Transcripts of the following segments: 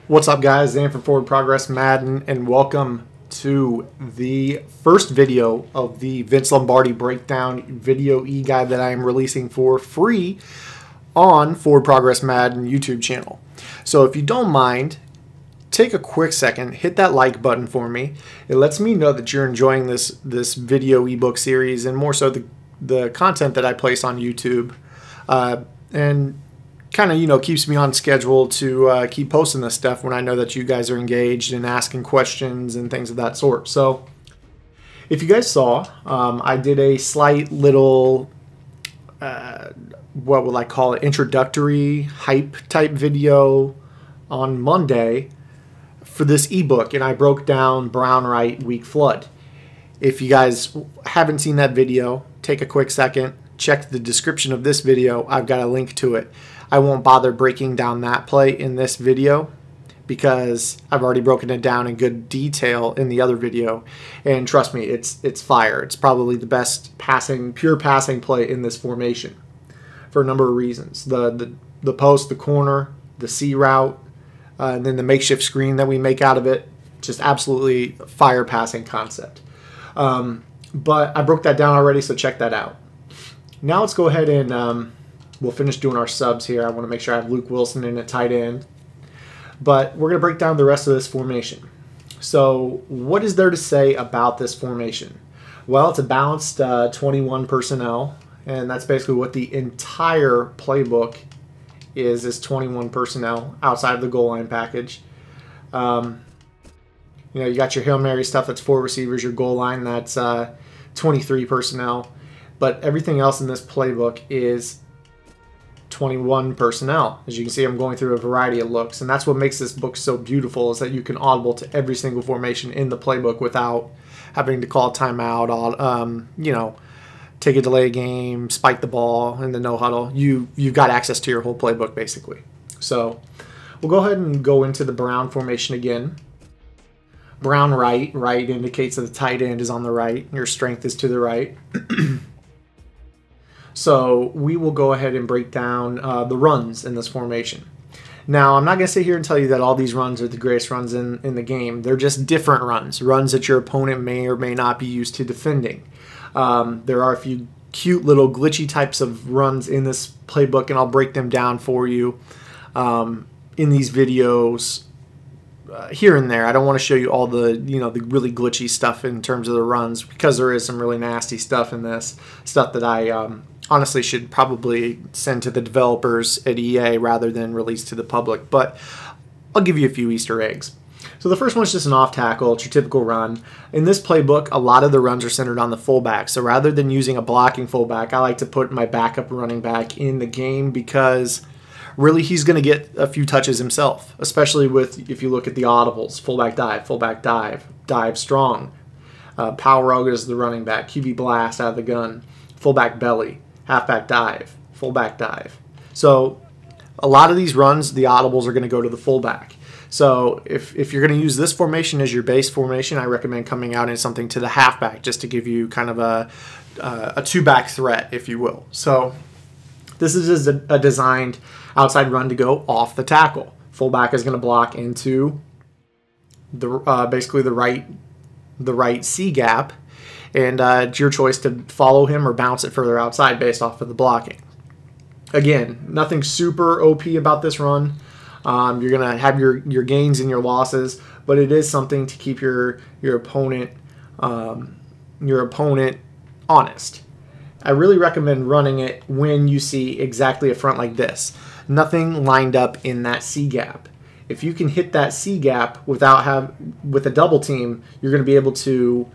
What's up, guys? Zan from Forward Progress Madden, and welcome to the first video of the Vince Lombardi breakdown video e-guide that I am releasing for free on Forward Progress Madden YouTube channel. So if you don't mind, take a quick second, hit that like button for me. It lets me know that you're enjoying this video ebook series, and more so the content that I place on YouTube, and kind of, keeps me on schedule to keep posting this stuff when I know that you guys are engaged and asking questions and things of that sort. So if you guys saw, I did a slight little, what will I call it, introductory hype type video on Monday for this ebook, and I broke down Brown Right Weak Flood. If you guys haven't seen that video, take a quick second, check the description of this video. I've got a link to it. I won't bother breaking down that play in this video because I've already broken it down in good detail in the other video, and trust me, it's fire. It's probably the best pure passing play in this formation for a number of reasons. The post, the corner, the C route, and then the makeshift screen that we make out of it. Just absolutely fire passing concept. But I broke that down already, so check that out. Now let's go ahead and we'll finish doing our subs here. I want to make sure I have Luke Wilson in at tight end. But we're going to break down the rest of this formation. So what is there to say about this formation? Well, it's a balanced 21 personnel, and that's basically what the entire playbook is 21 personnel outside of the goal line package. You got your Hail Mary stuff, that's 4 receivers. Your goal line, that's 23 personnel. But everything else in this playbook is 21 personnel. As you can see, I'm going through a variety of looks, and that's what makes this book so beautiful, is that you can audible to every single formation in the playbook without having to call a timeout, take a delay game, spike the ball in the no huddle. You've got access to your whole playbook basically. So we'll go ahead and go into the Brown formation again. Brown right indicates that the tight end is on the right, your strength is to the right. So we will go ahead and break down the runs in this formation. Now, I'm not going to sit here and tell you that all these runs are the greatest runs in the game. They're just different runs that your opponent may or may not be used to defending. There are a few cute little glitchy types of runs in this playbook, and I'll break them down for you in these videos here and there. I don't want to show you all the the really glitchy stuff in terms of the runs, because there is some really nasty stuff in this, stuff that I honestly should probably send to the developers at EA rather than release to the public, but I'll give you a few Easter eggs. So the first one's just an off tackle. It's your typical run. In this playbook, a lot of the runs are centered on the fullback. So rather than using a blocking fullback, I like to put my backup running back in the game, because really he's going to get a few touches himself, especially if you look at the audibles: fullback dive, dive strong, power rug is the running back, QB blast out of the gun, fullback belly, halfback dive, fullback dive. So a lot of these runs, the audibles are going to go to the fullback. So if you're going to use this formation as your base formation, I recommend coming out in something to the halfback, just to give you kind of a two-back threat, if you will. So this is a designed outside run to go off the tackle. Fullback is going to block into the basically the right C gap, and it's your choice to follow him or bounce it further outside based off of the blocking. Again, nothing super OP about this run. You're going to have your gains and your losses, but it is something to keep your opponent honest. I really recommend running it when you see exactly a front like this. Nothing lined up in that C gap. If you can hit that C gap with a double team, you're going to be able to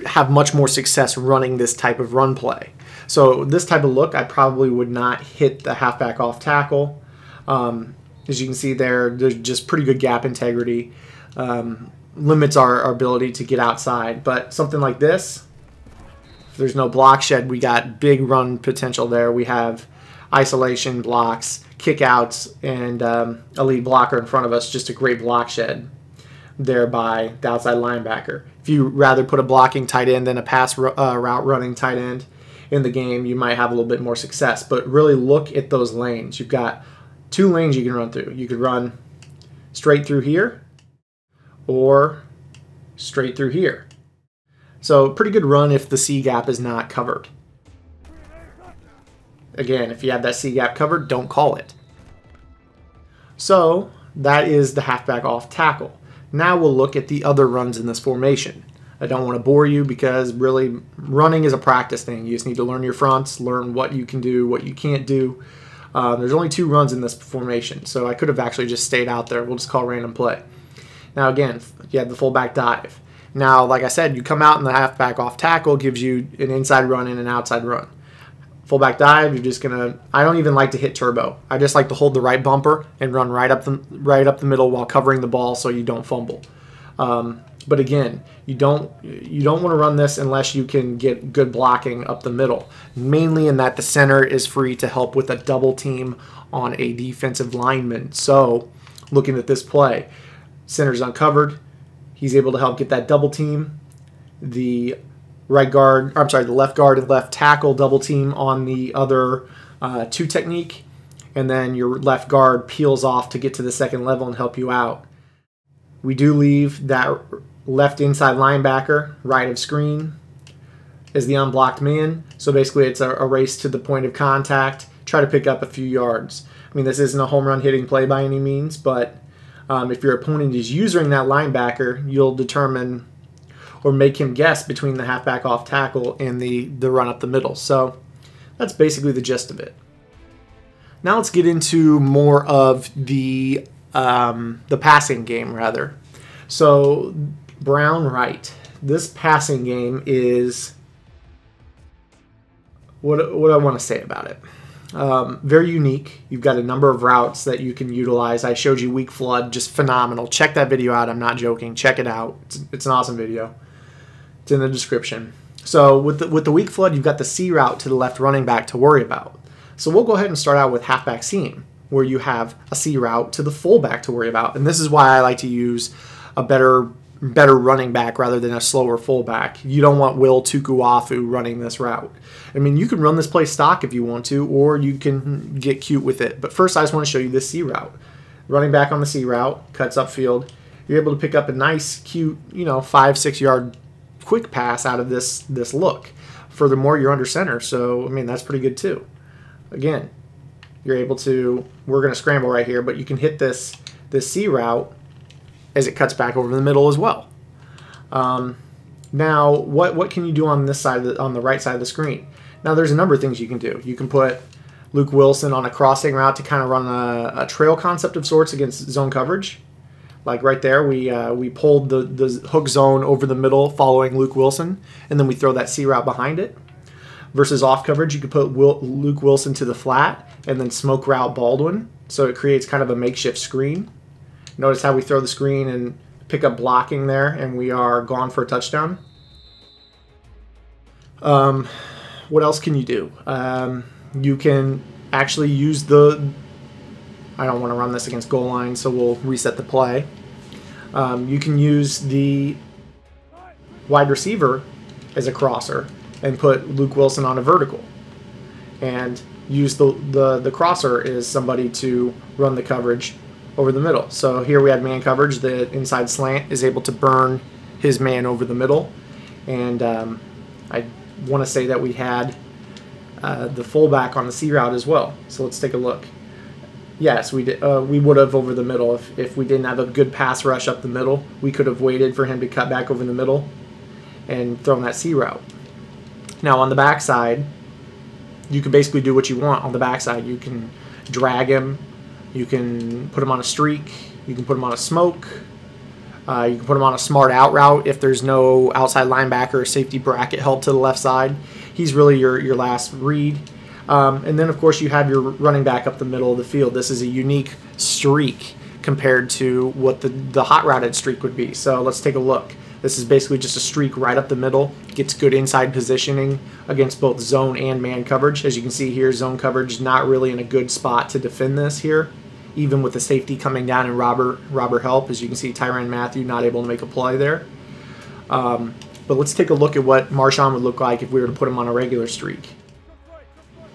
have much more success running this type of run play. So this type of look, I probably would not hit the halfback off tackle. As you can see there's just pretty good gap integrity. Limits our ability to get outside. But something like this, if there's no block shed, we got big run potential there. We have isolation blocks, kickouts, and a lead blocker in front of us, just a great block shed there by the outside linebacker. If you rather put a blocking tight end than a pass route running tight end in the game, you might have a little bit more success. But really look at those lanes. You've got two lanes you can run through. You could run straight through here or straight through here. So pretty good run if the C gap is not covered. Again, if you have that C gap covered, don't call it. So that is the halfback off tackle. Now we'll look at the other runs in this formation. I don't want to bore you because really running is a practice thing. You just need to learn your fronts, learn what you can do, what you can't do. There's only 2 runs in this formation, so I could have actually just stayed out there. We'll just call random play. Now again, you have the fullback dive. Now, like I said, you come out and the halfback off tackle gives you an inside run and an outside run. Fullback dive, you're just gonna. I don't even like to hit turbo. I just like to hold the right bumper and run right up the middle while covering the ball so you don't fumble. But again, you don't want to run this unless you can get good blocking up the middle. Mainly in that the center is free to help with a double team on a defensive lineman. So, looking at this play, center's uncovered. He's able to help get that double team. The left guard and left tackle double team on the other 2 technique, and then your left guard peels off to get to the second level and help you out. We do leave that left inside linebacker right of screen as the unblocked man. So basically it's a race to the point of contact, try to pick up a few yards. I mean, this isn't a home run hitting play by any means, but if your opponent is using that linebacker, you'll determine or make him guess between the halfback off tackle and the run up the middle. So that's basically the gist of it. Now let's get into more of the passing game, rather. So Brown right. This passing game is what I want to say about it. Very unique. You've got a number of routes that you can utilize. I showed you weak flood, just phenomenal. Check that video out. I'm not joking. Check it out. It's an awesome video. It's in the description. So with the weak flood, you've got the C route to the left running back to worry about. So we'll go ahead and start out with halfback seam, where you have a C route to the fullback to worry about. And this is why I like to use a better running back rather than a slower fullback. You don't want Will Tukuafu running this route. I mean, you can run this play stock if you want to, or you can get cute with it. But first, I just want to show you this C route. Running back on the C route, cuts upfield. You're able to pick up a nice, cute, 5-6 yard quick pass out of this look. Furthermore, you're under center, so I mean that's pretty good too. Again, you're able to. We're going to scramble right here, but you can hit this C route as it cuts back over the middle as well. Now, what can you do on this side, on the right side of the screen? Now, there's a number of things you can do. You can put Luke Wilson on a crossing route to kind of run a trail concept of sorts against zone coverage. Like right there, we pulled the hook zone over the middle following Luke Wilson, and then we throw that C route behind it. Versus off coverage, you could put Luke Wilson to the flat and then smoke route Baldwin, so it creates kind of a makeshift screen. Notice how we throw the screen and pick up blocking there, and we are gone for a touchdown. What else can you do? You can actually use I don't want to run this against goal line, so we'll reset the play. You can use the wide receiver as a crosser and put Luke Wilson on a vertical, and use the crosser as somebody to run the coverage over the middle. So here we had man coverage. The inside slant is able to burn his man over the middle, and I want to say that we had the fullback on the C route as well. So let's take a look. Yes, we did. We would have over the middle if we didn't have a good pass rush up the middle. We could have waited for him to cut back over the middle and thrown that C route. Now on the backside, you can basically do what you want on the backside. You can drag him. You can put him on a streak. You can put him on a smoke. You can put him on a smart out route if there's no outside linebacker or safety bracket help to the left side. He's really your last read. And then, of course, you have your running back up the middle of the field. This is a unique streak compared to what the hot routed streak would be. So let's take a look. This is basically just a streak right up the middle. Gets good inside positioning against both zone and man coverage. As you can see here, zone coverage not really in a good spot to defend this here, even with the safety coming down and robber help. As you can see, Tyrann Mathieu not able to make a play there. But let's take a look at what Marshawn would look like if we were to put him on a regular streak.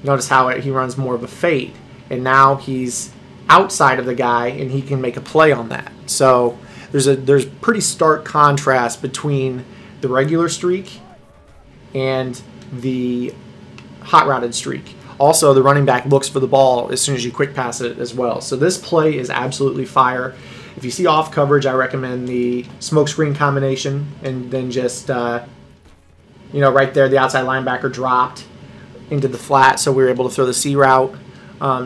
Notice how he runs more of a fade, and now he's outside of the guy, and he can make a play on that. So there's pretty stark contrast between the regular streak and the hot routed streak. Also, the running back looks for the ball as soon as you quick pass it as well. So this play is absolutely fire. If you see off coverage, I recommend the smoke screen combination, and then just you know, right there the outside linebacker dropped into the flat, so we were able to throw the C route.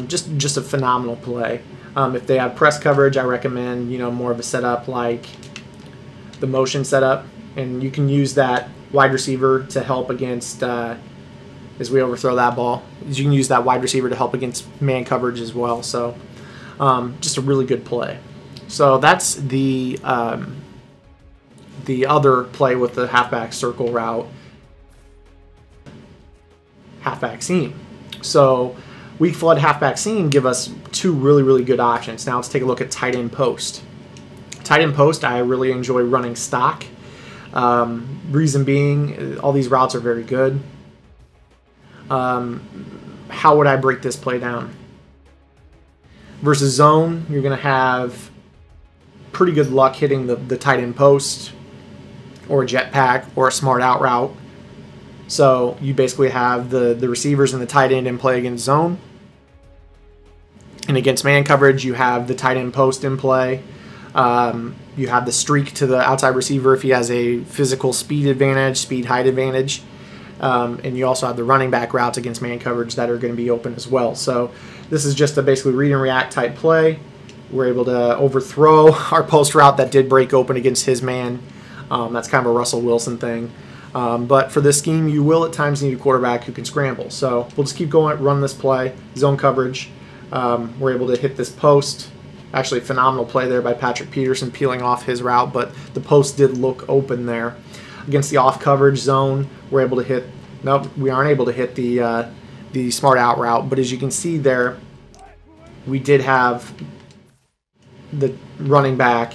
Just a phenomenal play. If they have press coverage, I recommend, you know, more of a setup like the motion setup, and you can use that wide receiver to help against as we overthrow that ball. You can use that wide receiver to help against man coverage as well. So just a really good play. So that's the other play with the halfback circle route, halfback seam. So weak flood halfback seam give us two really good options. Now let's take a look at tight end post. Tight end post, I really enjoy running stock. Reason being, all these routes are very good. How would I break this play down? Versus zone, you're going to have pretty good luck hitting the tight end post or a jetpack or a smart out route. So you basically have the receivers and the tight end in play against zone. And against man coverage, you have the tight end post in play. You have the streak to the outside receiver if he has a physical speed advantage, speed height advantage. And you also have the running back routes against man coverage that are going to be open as well. So this is just a basically read and react type play. We're able to overthrow our post route that did break open against his man. That's kind of a Russell Wilson thing. But for this scheme, you will at times need a quarterback who can scramble. So we'll just keep going, run this play, zone coverage. We're able to hit this post. Actually, phenomenal play there by Patrick Peterson peeling off his route, but the post did look open there. Against the off coverage zone, we're able to hit, nope, we aren't able to hit the smart out route, but as you can see there, we did have the running back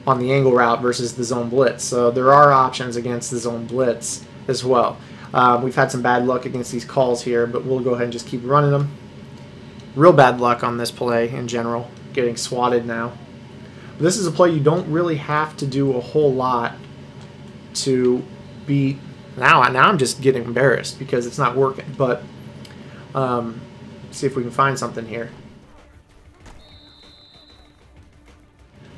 on the angle route versus the zone blitz. So there are options against the zone blitz as well. We've had some bad luck against these calls here, but we'll go ahead and just keep running them. Real bad luck on this play in general, getting swatted now. But this is a play you don't really have to do a whole lot to beat. Now I'm just getting embarrassed because it's not working, but see if we can find something here.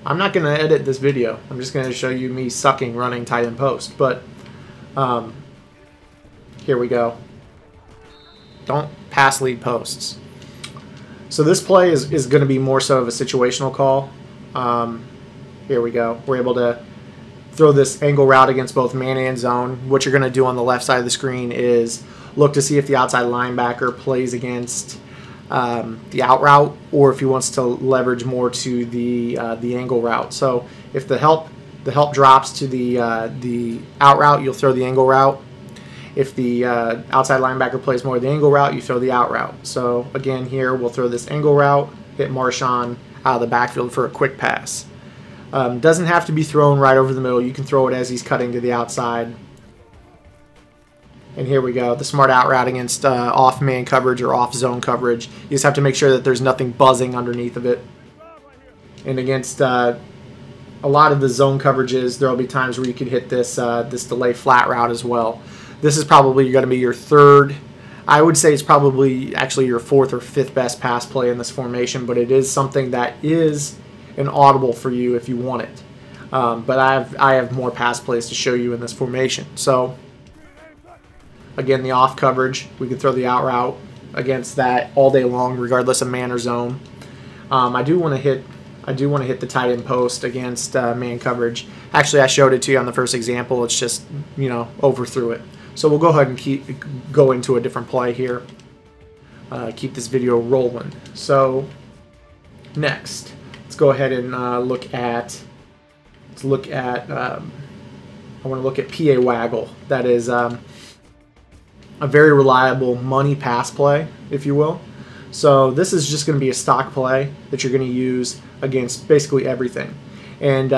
I'm not going to edit this video. I'm just going to show you me sucking running tight end post, but here we go. Don't pass lead posts. So this play is going to be more so of a situational call. Here we go. We're able to throw this angle route against both man and zone. What you're going to do on the left side of the screen is look to see if the outside linebacker plays against the out route, or if he wants to leverage more to the angle route. So if the help drops to the out route, you'll throw the angle route. If the outside linebacker plays more of the angle route, you throw the out route. So again, here we'll throw this angle route, hit Marshawn out of the backfield for a quick pass. Doesn't have to be thrown right over the middle. You can throw it as he's cutting to the outside. And here we go, the smart out route against off man coverage or off zone coverage. You just have to make sure that there's nothing buzzing underneath of it. And against a lot of the zone coverages, there will be times where you could hit this this delay flat route as well. This is probably going to be your third. I would say it's probably actually your fourth or fifth best pass play in this formation, but it is something that is an audible for you if you want it. But I have more pass plays to show you in this formation. So again, the off coverage, we can throw the out route against that all day long, regardless of man or zone. I do want to hit the tight end post against man coverage. Actually, I showed it to you on the first example. It's just, you know, overthrew it. So we'll go ahead and go into a different play here. Keep this video rolling. So next, let's go ahead and look at. I want to look at PA Waggle. That is a very reliable money pass play, if you will. So this is just going to be a stock play that you're going to use against basically everything. And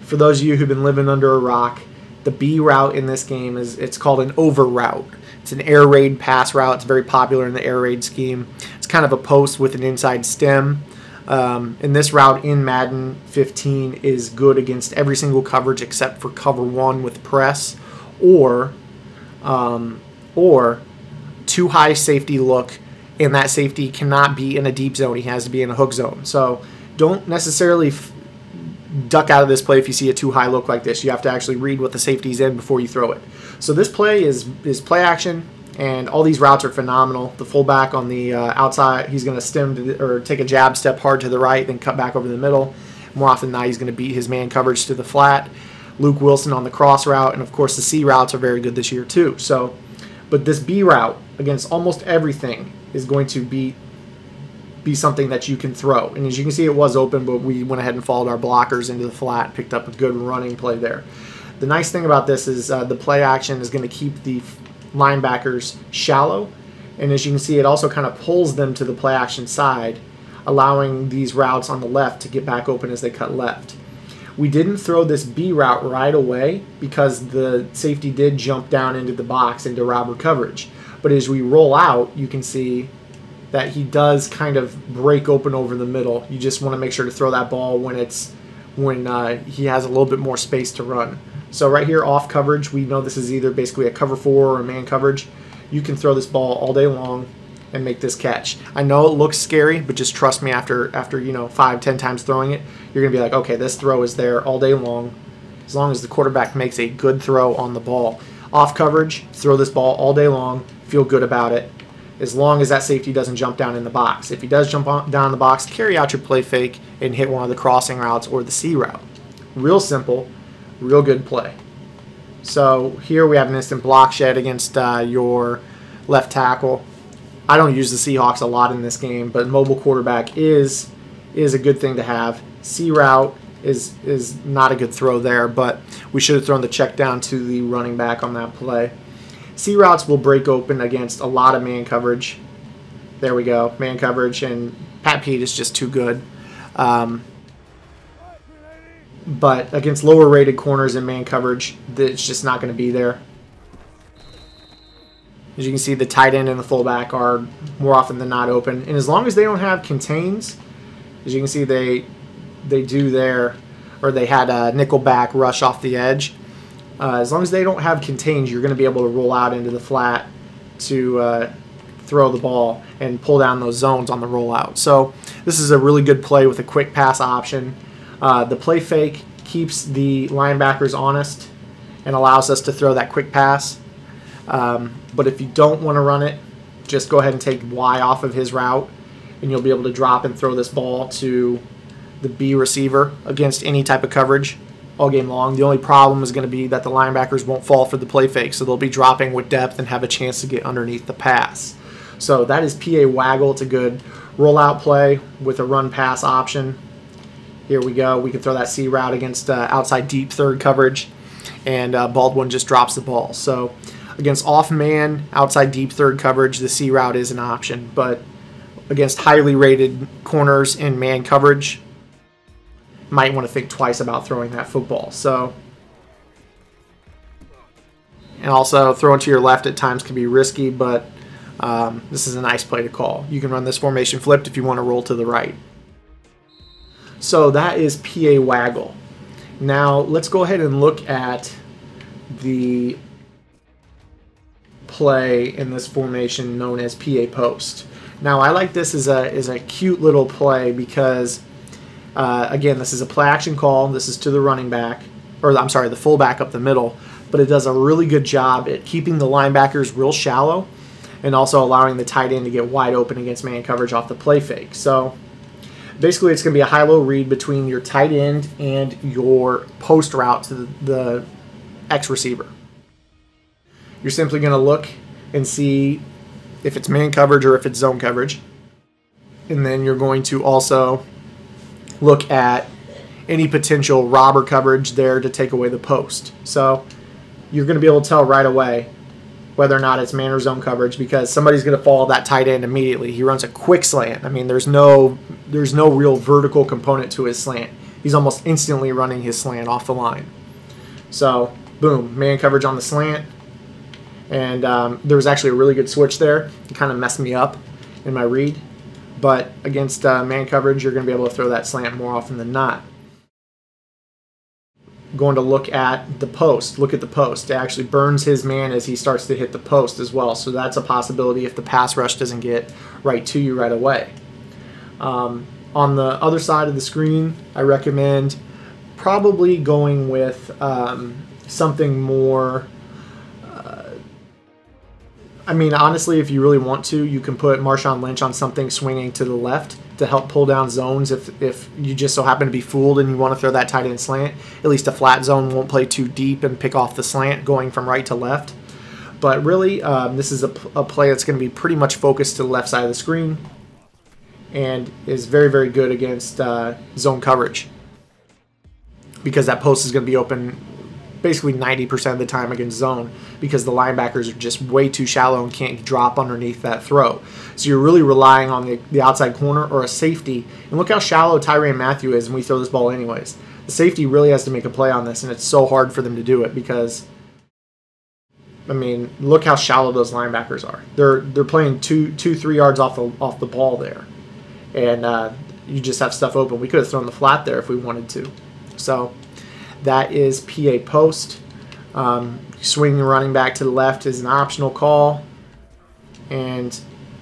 for those of you who've been living under a rock, The B route in this game it's called an over route. It's an air raid pass route. It's very popular in the air raid scheme. It's kind of a post with an inside stem. And this route in Madden 15 is good against every single coverage except for cover 1 with press or too high safety look, and that safety cannot be in a deep zone. He has to be in a hook zone. So don't necessarily duck out of this play if you see a too high look like this. You have to actually read what the safety's in before you throw it. So this play is play action, and all these routes are phenomenal. The fullback on the outside, he's going to stem or take a jab step hard to the right, then cut back over the middle. More often than not, he's going to beat his man coverage to the flat. Luke Wilson on the cross route, and of course the C routes are very good this year too. So, but this B route against almost everything is going to be something that you can throw. And as you can see, it was open, but we went ahead and followed our blockers into the flat, picked up a good running play there. The nice thing about this is the play action is going to keep the linebackers shallow, and as you can see, it also kind of pulls them to the play action side, allowing these routes on the left to get back open as they cut left. We didn't throw this B route right away because the safety did jump down into the box into robber coverage, but as we roll out, you can see that he does kind of break open over the middle. You just want to make sure to throw that ball when he has a little bit more space to run. So right here, off coverage, we know this is either basically a cover 4 or a man coverage. You can throw this ball all day long and make this catch. I know it looks scary, but just trust me, after 5-10 times throwing it, you're gonna be like, okay, this throw is there all day long, as long as the quarterback makes a good throw on the ball. Off coverage, throw this ball all day long, feel good about it, as long as that safety doesn't jump down in the box. If he does jump down in the box, carry out your play fake and hit one of the crossing routes or the C route. Real simple, real good play. So here we have an instant block shed against your left tackle. I don't use the Seahawks a lot in this game, but mobile quarterback is a good thing to have. C route is not a good throw there, but we should have thrown the check down to the running back on that play. C routes will break open against a lot of man coverage. There we go, man coverage, and Pat Pete is just too good. But against lower rated corners and man coverage, it's just not going to be there. As you can see, the tight end and the fullback are more often than not open. And as long as they don't have contains, as you can see, they do there, or they had a nickel back rush off the edge. As long as they don't have contains, you're going to be able to roll out into the flat to throw the ball and pull down those zones on the rollout. So this is a really good play with a quick pass option. The play fake keeps the linebackers honest and allows us to throw that quick pass. But if you don't want to run it, just go ahead and take Y off of his route, and you'll be able to drop and throw this ball to the B receiver against any type of coverage all game long. The only problem is going to be that the linebackers won't fall for the play fake, so they'll be dropping with depth and have a chance to get underneath the pass. So that is PA Waggle. It's a good rollout play with a run pass option. Here we go. We can throw that C route against outside deep third coverage, and Baldwin just drops the ball. So against off man, outside deep third coverage, the C route is an option, but against highly rated corners in man coverage, might want to think twice about throwing that football. So, and also throwing to your left at times can be risky, but this is a nice play to call. You can run this formation flipped if you want to roll to the right. So that is PA Waggle. Now let's go ahead and look at the play in this formation known as PA Post. Now I like this as a cute little play because again, this is a play action call. This is to the running back, or I'm sorry, the fullback up the middle, but it does a really good job at keeping the linebackers real shallow and also allowing the tight end to get wide open against man coverage off the play fake. So basically it's going to be a high-low read between your tight end and your post route to the X receiver. You're simply going to look and see if it's man coverage or if it's zone coverage. And then you're going to also look at any potential robber coverage there to take away the post. So you're going to be able to tell right away whether or not it's man or zone coverage because somebody's going to follow that tight end immediately. He runs a quick slant. I mean, there's no real vertical component to his slant. He's almost instantly running his slant off the line. So boom, man coverage on the slant. And there was actually a really good switch there. It kind of messed me up in my read. But against man coverage, you're going to be able to throw that slant more often than not. Going to look at the post. Look at the post. It actually burns his man as he starts to hit the post as well. So that's a possibility if the pass rush doesn't get right to you right away. On the other side of the screen, I recommend probably going with something more... I mean, honestly, if you really want to, you can put Marshawn Lynch on something swinging to the left to help pull down zones if you just so happen to be fooled and you want to throw that tight end slant. At least a flat zone won't play too deep and pick off the slant going from right to left. But really, this is a play that's going to be pretty much focused to the left side of the screen and is very, very good against zone coverage because that post is going to be open basically 90% of the time against zone because the linebackers are just way too shallow and can't drop underneath that throw. So you're really relying on the outside corner or a safety. And look how shallow Tyrann Mathieu is, and we throw this ball anyways. The safety really has to make a play on this, and it's so hard for them to do it because, I mean, look how shallow those linebackers are. They're playing 2-3 yards off the ball there, and you just have stuff open. We could have thrown the flat there if we wanted to. So that is PA post. Swinging the running back to the left is an optional call. And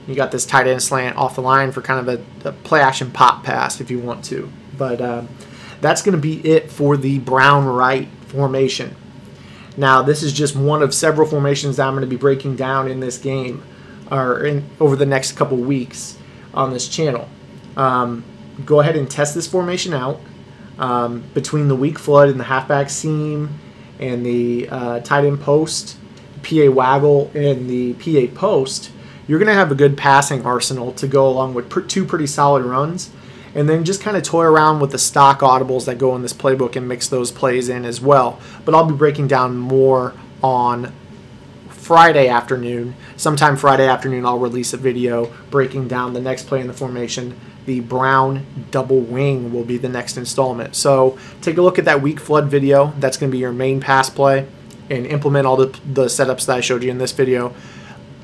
you got this tight end slant off the line for kind of a play action pop pass if you want to. But that's going to be it for the brown right formation. Now, this is just one of several formations that I'm going to be breaking down in this game or over the next couple weeks on this channel. Go ahead and test this formation out. Between the weak flood and the halfback seam and the tight end post, PA waggle, and the PA post, you're going to have a good passing arsenal to go along with two pretty solid runs. And then just kind of toy around with the stock audibles that go in this playbook and mix those plays in as well. But I'll be breaking down more on Friday afternoon. Sometime Friday afternoon I'll release a video breaking down the next play in the formation. The brown double wing will be the next installment. So take a look at that weak flood video. That's going to be your main pass play, and implement all the setups that I showed you in this video.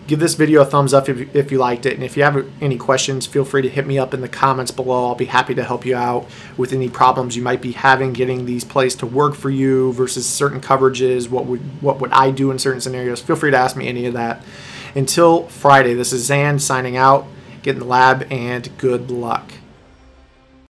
Give this video a thumbs up if you liked it, and if you have any questions, feel free to hit me up in the comments below. I'll be happy to help you out with any problems you might be having getting these plays to work for you versus certain coverages. What would I do in certain scenarios? Feel free to ask me any of that. Until Friday, this is Zan signing out. Get in the lab, and good luck.